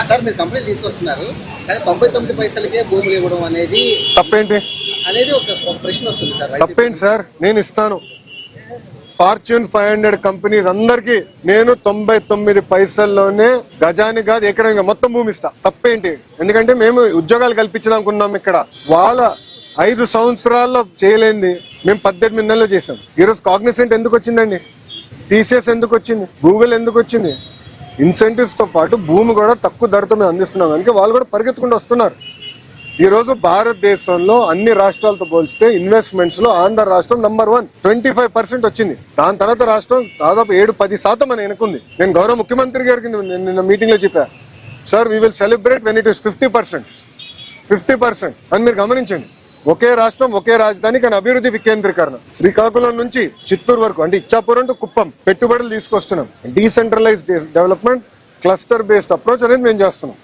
Sir మీరు complaint తీసుకొస్తున్నారు కానీ 99 పైసలకే భూములు ఇవ్వడం అనేది తప్పేంటి అనేది ఒక ప్రశ్న వస్తుంది సార్. తప్పేంటి సార్? నేను ఇస్తాను. ఫార్చ్యూన్ 500 కంపెనీస్ అందరికి నేను 99 పైసల్లోనే గజానికి కాదు ఎకరంగా మొత్తం భూమి ఇస్తా. తప్పేంటి? ఎందుకంటే మేము ఉద్యోగాలు కల్పించాలనుకున్నాం. ఇక్కడ వాళ్ళ 5 సంవత్సరాల్లో చేయలేంది మేము 18 నెలలు చేసాం. ఈరోజు కాగ్నిసెంట్ ఎందుకు వచ్చిందండి? టీసీఎస్ ఎందుకు వచ్చింది? గూగుల్ ఎందుకు వచ్చింది? ఇన్సెంటివ్స్ తో పాటు భూమి కూడా తక్కువ ధరతో మేము అందిస్తున్నాం కనుక వాళ్ళు కూడా పరిగెత్తుకుంటూ వస్తున్నారు. ఈ రోజు భారతదేశంలో అన్ని రాష్ట్రాలతో పోల్చితే ఇన్వెస్ట్మెంట్స్ లో ఆంధ్ర రాష్ట్రం నంబర్ 1 25% వచ్చింది. దాని తర్వాత రాష్ట్రం దాదాపు 7-10% అని ఎన్నుకుంది. నేను గౌరవ ముఖ్యమంత్రి గారికి నిన్న మీటింగ్ లో చెప్పా, sir we will celebrate when it is 50% అని మీరు గమనించండి. ఒకే రాష్ట్రం ఒకే రాజధాని కానీ అభివృద్ధి వికేంద్రీకరణ. శ్రీకాకుళం నుంచి చిత్తూరు వరకు అంటే ఇచ్చాపురం టు కుప్పం పెట్టుబడులు తీసుకొస్తున్నాం. Decentralised development, cluster based approach అనేది మేము చేస్తున్నాం.